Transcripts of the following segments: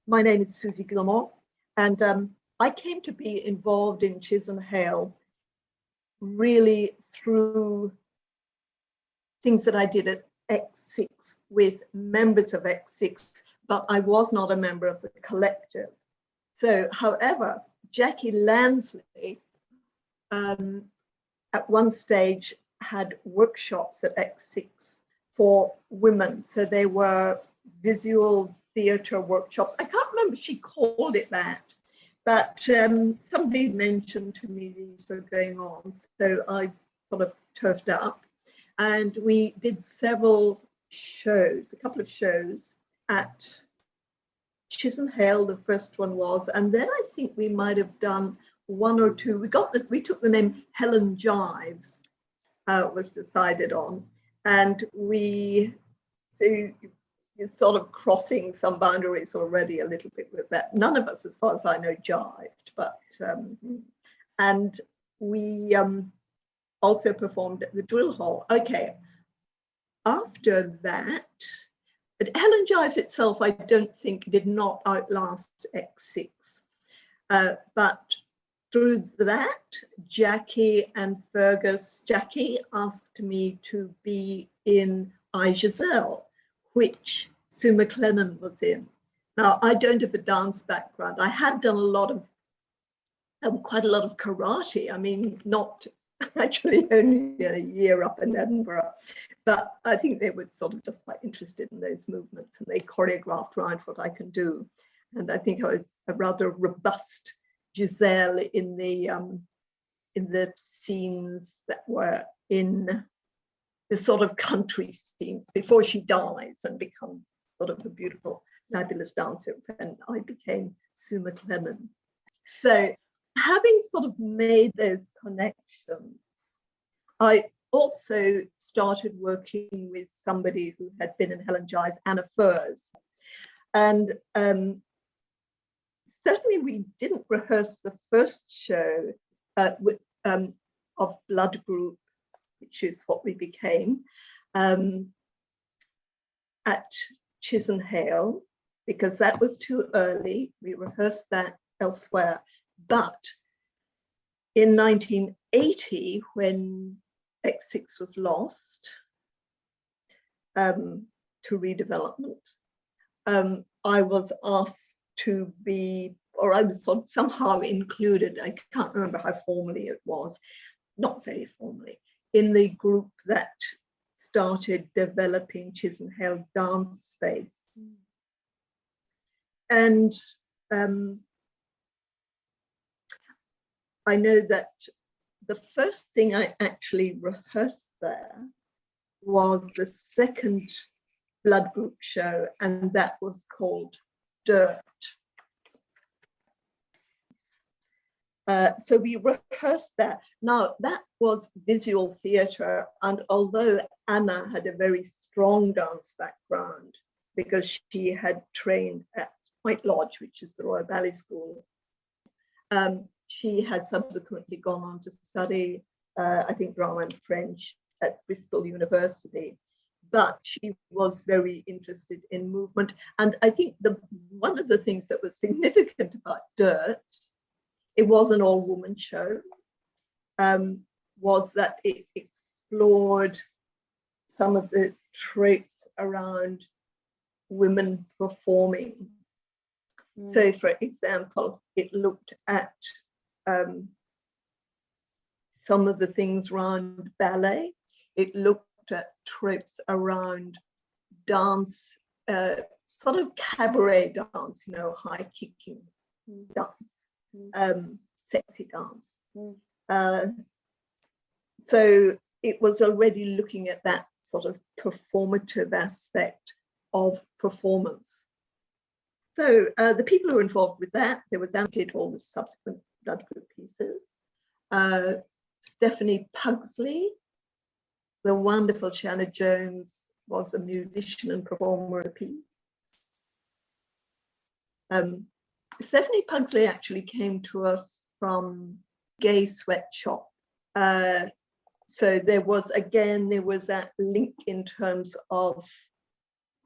My name is Suzy Gilmour, and I came to be involved in Chisenhale really through things that I did at X6 with members of X6, but I was not a member of the collective. So, however, Jackie Lansley at one stage had workshops at X6 for women. So they were visual theatre workshops. I can't remember if she called it that, but somebody mentioned to me these were going on. So I sort of turfed up, and we did several shows, a couple of shows at Chisenhale, the first one was, and then I think we might have done one or two. We took the name Helen Jives, was decided on, and you're sort of crossing some boundaries already a little bit with that. None of us, as far as I know, jived, but and we also performed at the drill hall. Okay, after that, but Helen Jives itself, I don't think, did not outlast X6, but through that, Jackie and Fergus, Jackie asked me to be in I, Giselle, which Sue McLennan was in. Now, I don't have a dance background. I had done quite a lot of karate. I mean, not actually only a year up in Edinburgh, but I think they were sort of just quite interested in those movements, and they choreographed around what I can do. And I think I was a rather robust Giselle in the scenes that were in the sort of country scenes before she dies and becomes sort of a beautiful, fabulous dancer. And I became Sue McLennan. So having sort of made those connections, I also started working with somebody who had been in Helen Jives, Anna Furs. And certainly we didn't rehearse the first show of Blood Group, which is what we became, at Chisenhale, because that was too early. We rehearsed that elsewhere. But in 1980, when X6 was lost to redevelopment, I was asked to be, or I was sort of somehow included, I can't remember how formally it was, not very formally, in the group that started developing Chisenhale Dance Space. And I know that the first thing I actually rehearsed there was the second Blood Group show, and that was called Dirt. So we rehearsed that. Now, that was visual theatre, and although Anna had a very strong dance background because she had trained at White Lodge, which is the Royal Ballet School, she had subsequently gone on to study, I think, drama and French at Bristol University. But she was very interested in movement. And I think one of the things that was significant about Dirt, it was an all-woman show, was that it explored some of the tropes around women performing. So, for example, it looked at some of the things around ballet. It looked at tropes around dance, sort of cabaret dance, you know, high kicking dance, sexy dance. So it was already looking at that sort of performative aspect of performance. So the people who were involved with that, there was Anna did all the subsequent Blood Group pieces. Stephanie Pugsley, the wonderful Shanna Jones, was a musician and performer of the piece. Stephanie Pugsley actually came to us from Gay Sweatshop. So there was that link in terms of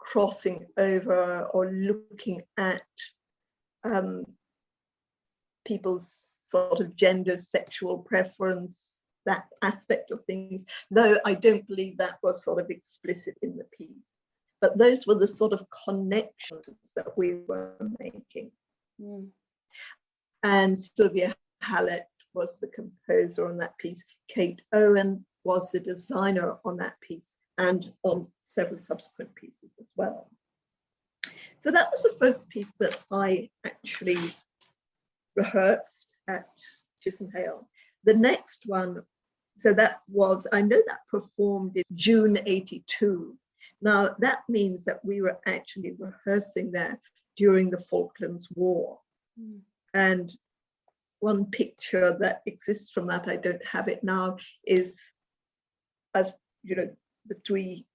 crossing over or looking at people's sort of gender, sexual preference, that aspect of things, though I don't believe that was sort of explicit in the piece. But those were the sort of connections that we were making. Mm. And Sylvia Hallett was the composer on that piece. Kate Owen was the designer on that piece and on several subsequent pieces as well. So that was the first piece that I actually rehearsed at Chisenhale. The next one, so that was, I know that performed in June 82. Now that means that we were actually rehearsing there during the Falklands War. Mm. And one picture that exists from that, I don't have it now, is, as you know, the three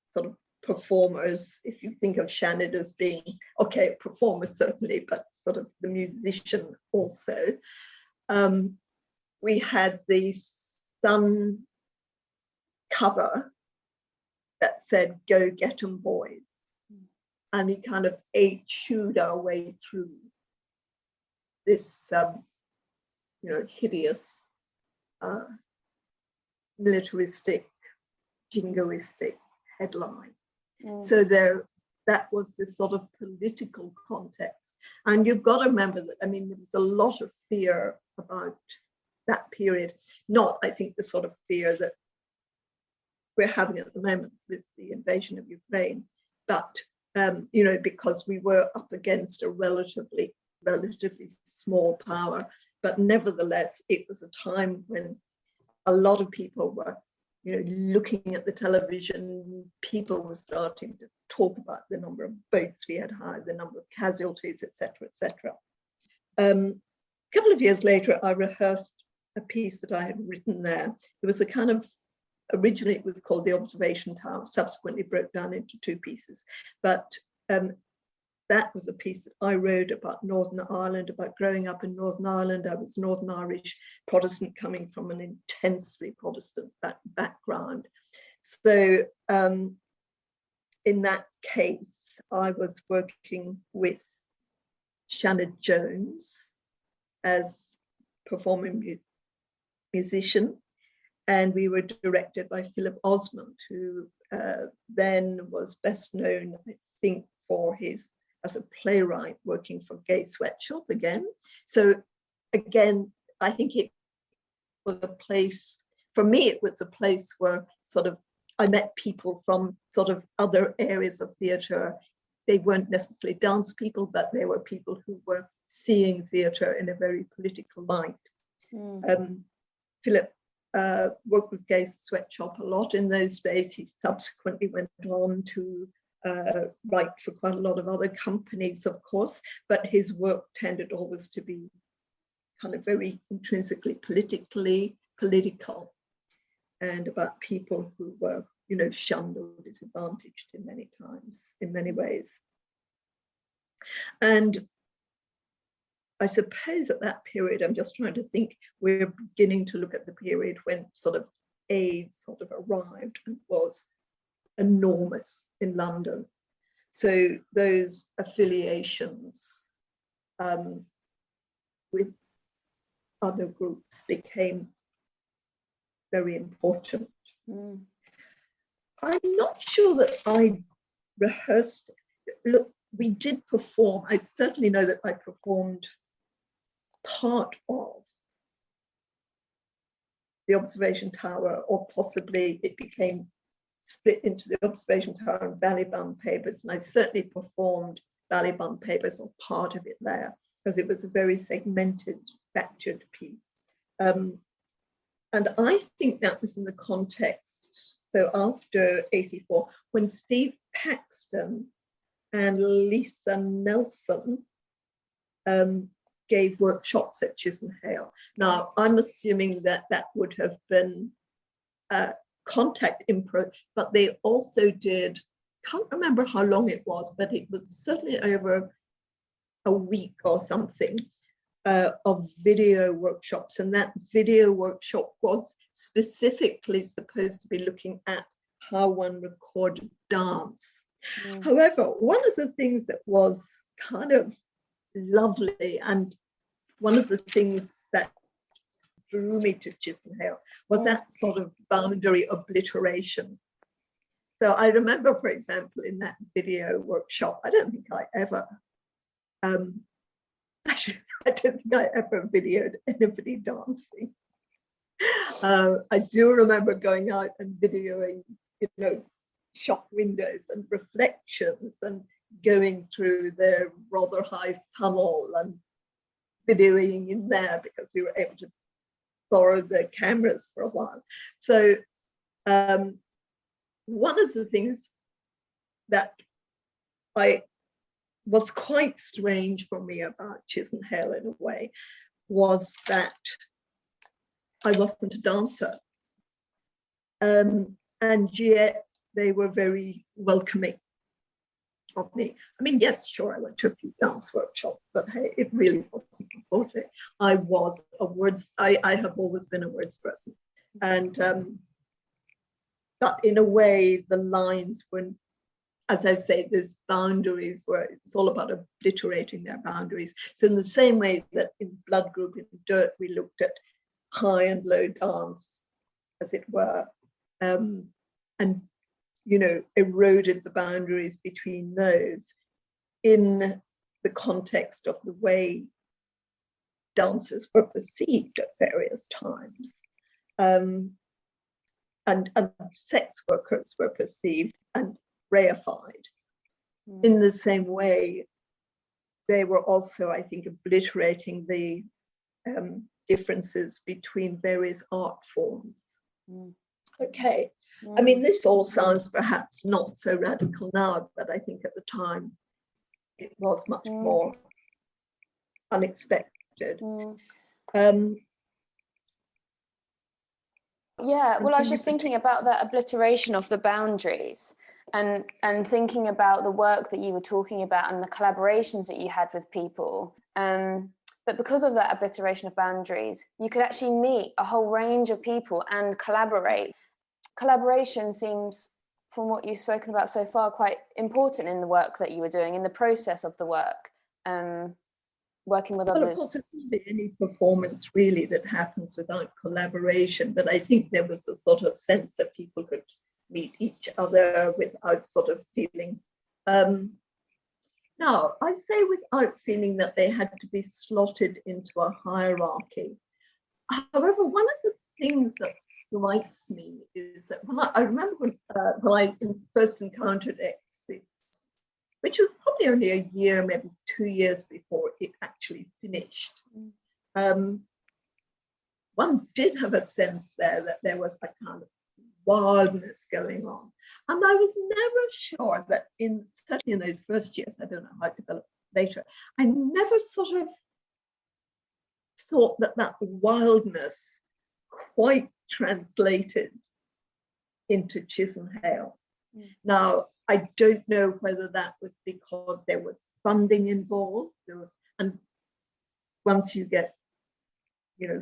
sort of performers, if you think of Shannon as being, okay, performer certainly, but sort of the musician also. We had the Sun cover that said, "Go get 'em, boys." And we kind of chewed our way through this, you know, hideous, militaristic, jingoistic headline. Mm. So that was this sort of political context. And you've got to remember that, I mean, there was a lot of fear about that period, not, I think, the sort of fear that we're having at the moment with the invasion of Ukraine, but, you know, because we were up against a relatively small power, but nevertheless, it was a time when a lot of people were, you know, looking at the television. People were starting to talk about the number of boats we had hired, the number of casualties, etc., etc. A couple of years later, I rehearsed a piece that I had written there. It was a kind of, originally it was called The Observation Tower, subsequently broke down into two pieces, but that was a piece that I wrote about Northern Ireland, about growing up in Northern Ireland. I was Northern Irish Protestant coming from an intensely Protestant background. So in that case, I was working with Shannon Jones as performing musician, and we were directed by Philip Osmond, who then was best known, I think, for his as a playwright working for Gay Sweatshop again. So again, I think it was a place, for me, it was a place where sort of I met people from sort of other areas of theatre. They weren't necessarily dance people, but they were people who were seeing theatre in a very political light. Mm. Philip worked with Gay Sweatshop a lot in those days. He subsequently went on to write for quite a lot of other companies, of course, but his work tended always to be kind of very intrinsically political, and about people who were, you know, shunned or disadvantaged in many ways. And I suppose at that period, I'm just trying to think, we're beginning to look at the period when sort of AIDS sort of arrived and was enormous in London. So those affiliations with other groups became very important. Mm. I'm not sure that I rehearsed. Look, we did perform. I certainly know that I performed part of the Observation Tower, or possibly it became split into the Observation Tower and Ballybun Papers, and I certainly performed Ballybun Papers or part of it there, because it was a very segmented, fractured piece. And I think that was in the context, so after 84, when Steve Paxton and Lisa Nelson gave workshops at Chisenhale. Now, I'm assuming that that would have been contact improv, but they also did, can't remember how long it was, but it was certainly over a week or something of video workshops. And that video workshop was specifically supposed to be looking at how one recorded dance. Mm. However, one of the things that was kind of lovely. And one of the things that drew me to Chisenhale was that sort of boundary obliteration. So I remember, for example, in that video workshop, I don't think I ever, actually, I don't think I ever videoed anybody dancing. I do remember going out and videoing, shop windows and reflections and going through the rather high tunnel and videoing in there because we were able to borrow the cameras for a while. So one of the things that was quite strange for me about Chisenhale in a way was that I wasn't a dancer. And yet they were very welcoming of me. I mean, yes, sure, I went to a few dance workshops, but hey, it really wasn't important. I have always been a words person. And but in a way, the lines were, as I say, those boundaries were, it's all about obliterating their boundaries. So in the same way that in Blood Group in Dirt, we looked at high and low dance, as it were, and eroded the boundaries between those in the context of the way dancers were perceived at various times. And sex workers were perceived and reified. In the same way, they were also, I think, obliterating the differences between various art forms. Okay. I mean, this all sounds perhaps not so radical now, but I think at the time it was much more unexpected. Yeah, well, I was just thinking about that obliteration of the boundaries and thinking about the work that you were talking about and the collaborations that you had with people. But because of that obliteration of boundaries, you could actually meet a whole range of people and collaborate. Collaboration seems, from what you've spoken about so far, quite important in the work that you were doing, in the process of the work, working with others. Of course, it wouldn't be any performance really that happens without collaboration, but I think there was a sort of sense that people could meet each other without sort of feeling, now I say without feeling that they had to be slotted into a hierarchy. However, one of the things that strikes me is that I remember when I first encountered X6, which was probably only a year, maybe 2 years before it actually finished. One did have a sense there that there was a kind of wildness going on. And I was never sure that certainly in those first years, I don't know how it developed later, I never sort of thought that wildness quite translated into Chisenhale. Now, I don't know whether that was because there was funding involved. And once you get,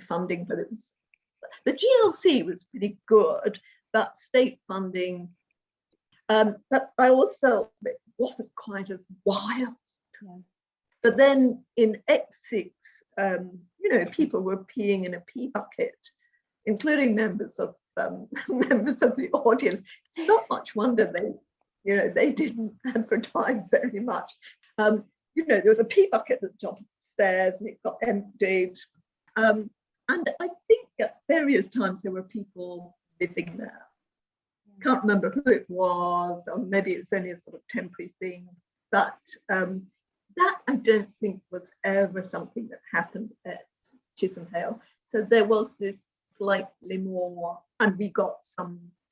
funding, but it was, the GLC was pretty good, but state funding, but I always felt it wasn't quite as wild. Yeah. But then in X6, people were peeing in a pee bucket, including members of the audience. It's not much wonder they didn't advertise very much. There was a pee bucket at the top of the stairs and it got emptied. And I think at various times there were people living there. Can't remember who it was, or maybe it was only a sort of temporary thing. But that I don't think was ever something that happened at Chisenhale. So there was this slightly more, and we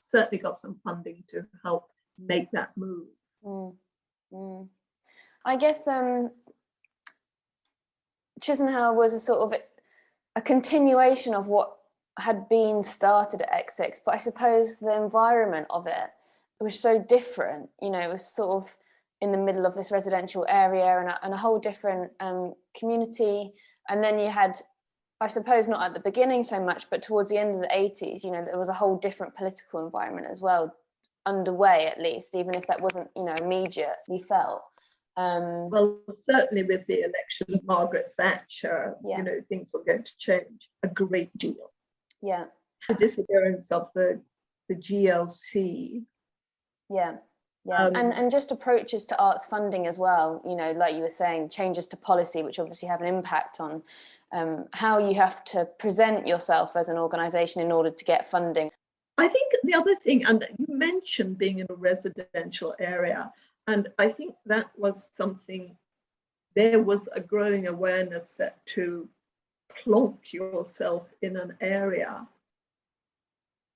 certainly got some funding to help make that move. I guess Chisenhale was a sort of a continuation of what had been started at X6, but I suppose the environment of it was so different. It was sort of in the middle of this residential area and a whole different community. And then you had, I suppose not at the beginning so much, but towards the end of the 80s, there was a whole different political environment as well, underway at least, even if that wasn't, immediately felt. Well, certainly with the election of Margaret Thatcher, Yeah. you know, things were going to change a great deal. Yeah. The disappearance of the GLC. Yeah. Yeah. And just approaches to arts funding as well, you know, like you were saying, changes to policy, which obviously have an impact on how you have to present yourself as an organisation in order to get funding. I think the other thing, and you mentioned being in a residential area, and I think that was something, there was a growing awareness that to plonk yourself in an area,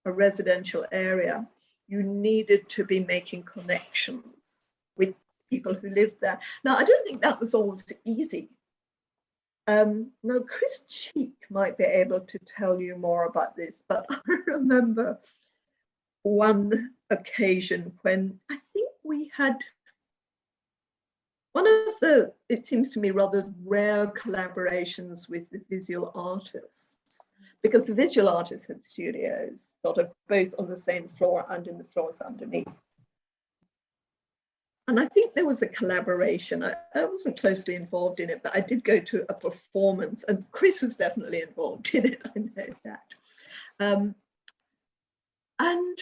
a residential area, you needed to be making connections with people who lived there. Now, I don't think that was always easy. Now, Chris Cheek might be able to tell you more about this, but I remember one occasion when I think we had one of the, it seems to me, rather rare collaborations with the visual artists, because the visual artists had studios sort of both on the same floor and in the floors underneath. And I think there was a collaboration. I wasn't closely involved in it, but I did go to a performance, and Chris was definitely involved in it, I know that. And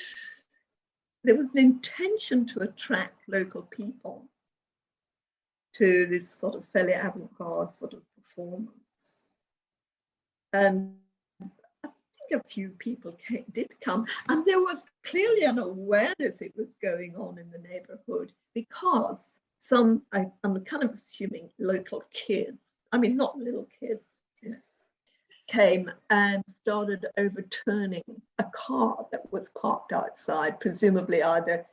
there was an intention to attract local people to this sort of fairly avant-garde sort of performance. And I think a few people did come, and there was clearly an awareness it was going on in the neighborhood, because some, I'm kind of assuming local kids, I mean, not little kids, you know, came and started overturning a car that was parked outside, presumably either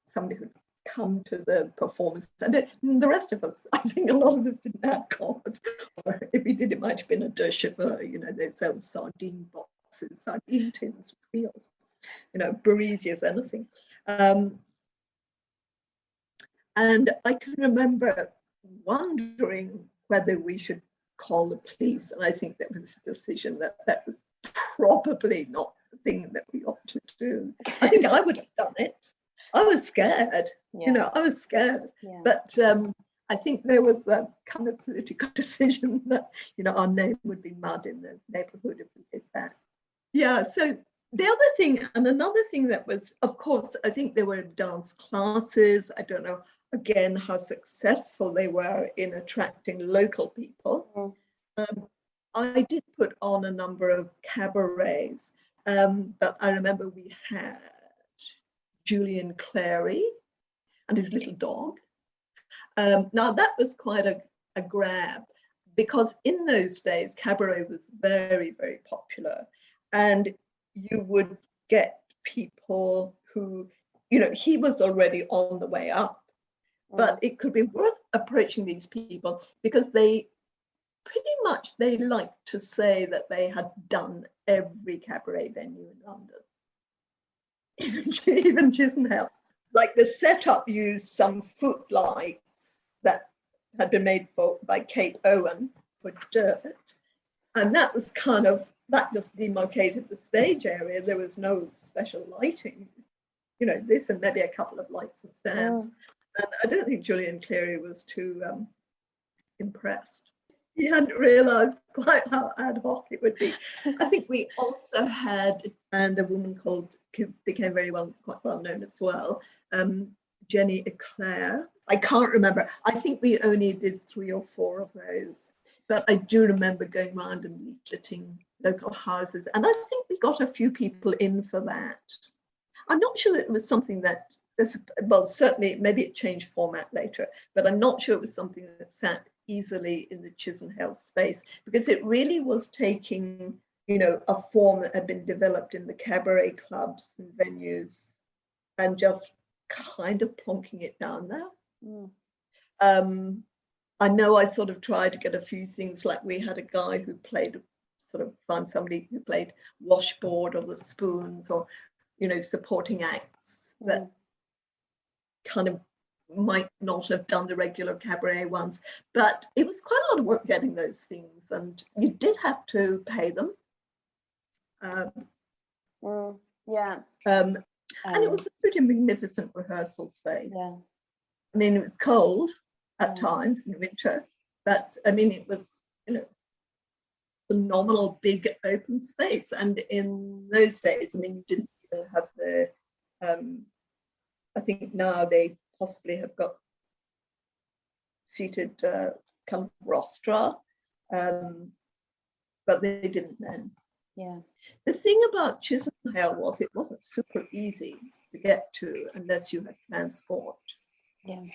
somebody who'd come to the performance, and the rest of us, I think a lot of us didn't have cars, or if we did, it might have been a deux chauffeurs, you know, they sell sardine boxes, sardine tins with wheels, you know, Barisias, anything. And I can remember wondering whether we should call the police, and I think that was a decision that was probably not the thing that we ought to do. I think I would have done it. I was scared, you know, I was scared, but I think there was a kind of political decision that, you know, our name would be mud in the neighborhood if we did that. Yeah, so the other thing, and another thing that was, of course, I think there were dance classes. I don't know, again, how successful they were in attracting local people. I did put on a number of cabarets, but I remember we had Julian Clary and his little dog. Now that was quite a grab, because in those days cabaret was very, very popular, and you would get people who, you know, he was already on the way up, but it could be worth approaching these people because they pretty much, they like to say that they had done every cabaret venue in London. Even Chisenhale. Like the setup used some footlights that had been made by Kate Owen for dirt. And that was kind of, that just demarcated the stage area. There was no special lighting. You know, this and maybe a couple of lights and stands. And I don't think Julian Cleary was too impressed. He hadn't realised quite how ad hoc it would be. I think we also had, and a woman called, who became quite well known as well, Jenny Eclair. I can't remember. I think we only did 3 or 4 of those, but I do remember going around and leafleting local houses, and I think we got a few people in for that. I'm not sure that it was something that, well, certainly maybe it changed format later, but I'm not sure it was something that sat easily in the Chisenhale space, because it really was taking, you know, a form that had been developed in the cabaret clubs and venues and just kind of plonking it down there. I know I sort of tried to get a few things, like we had a guy who played, sort of found somebody who played washboard or the spoons, or, you know, supporting acts that kind of might not have done the regular cabaret ones, but it was quite a lot of work getting those things, and you did have to pay them. And it was a pretty magnificent rehearsal space. I mean, it was cold, at times in winter. But I mean, it was, phenomenal big open space. And in those days, I mean, you didn't even have the, I think now they possibly have got seated kind of rostra, but they didn't then. Yeah. The thing about Chisenhale was it wasn't super easy to get to unless you had transport. Yeah.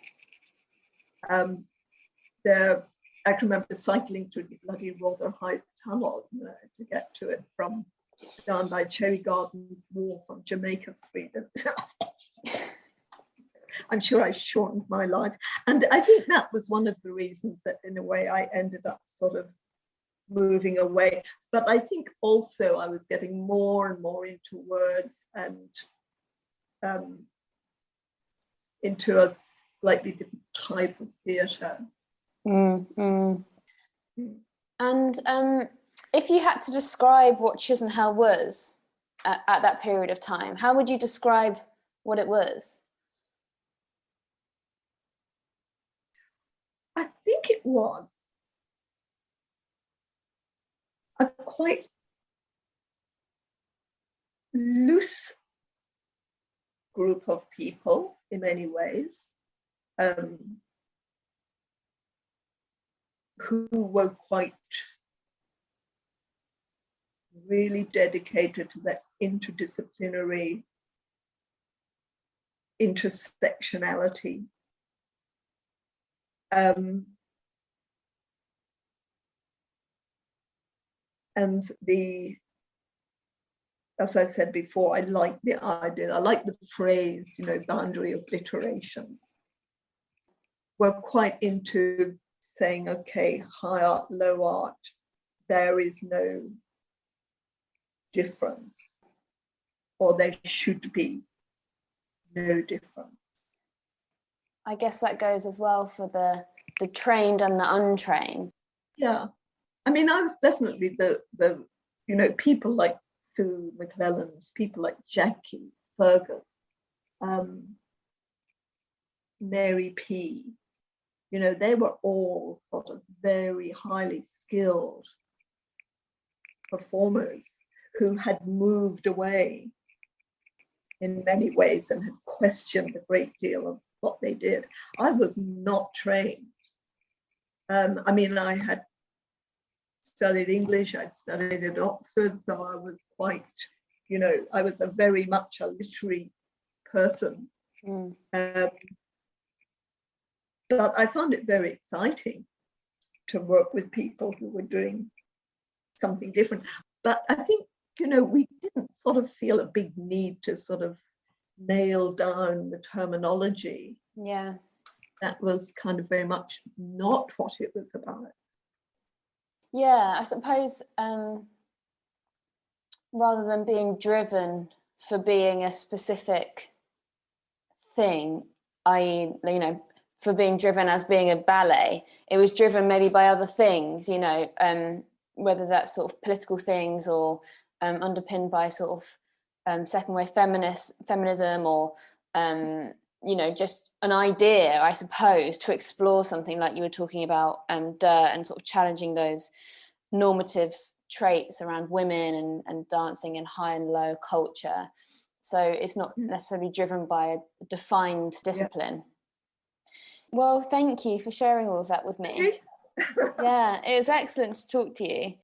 I can remember cycling through the bloody Rotherhithe Tunnel to get to it from down by Cherry Gardens Wharf on Jamaica Street. I'm sure I shortened my life. And I think that was one of the reasons that in a way I ended up sort of moving away. But I think also I was getting more and more into words and into a slightly different type of theatre. And if you had to describe what Chisenhale was at that period of time, how would you describe what it was? I think it was a quite loose group of people in many ways, who were quite really dedicated to that interdisciplinary intersectionality. And as I said before, I like the idea, I like the phrase, boundary obliteration. We're quite into saying, okay, high art, low art, there is no difference, or there should be no difference. I guess that goes as well for the trained and the untrained. Yeah, I mean, I was definitely the people like Sue McClellan's, people like Jackie Fergus, Mary P. They were all sort of very highly skilled performers who had moved away in many ways and had questioned a great deal of what they did. I was not trained. I mean, I had studied English, I'd studied at Oxford, so I was quite, I was very much a literary person. But I found it very exciting to work with people who were doing something different. But I think, we didn't sort of feel a big need to sort of nail down the terminology. Yeah. That was kind of very much not what it was about. Yeah, I suppose rather than being driven for being a specific thing, i.e., for being driven as being a ballet, it was driven maybe by other things, whether that's sort of political things or underpinned by sort of second wave feminism or just an idea, I suppose, to explore something like you were talking about, dirt, and sort of challenging those normative traits around women and dancing and high and low culture. So it's not necessarily driven by a defined discipline. Yeah. Well, thank you for sharing all of that with me. Yeah, it was excellent to talk to you.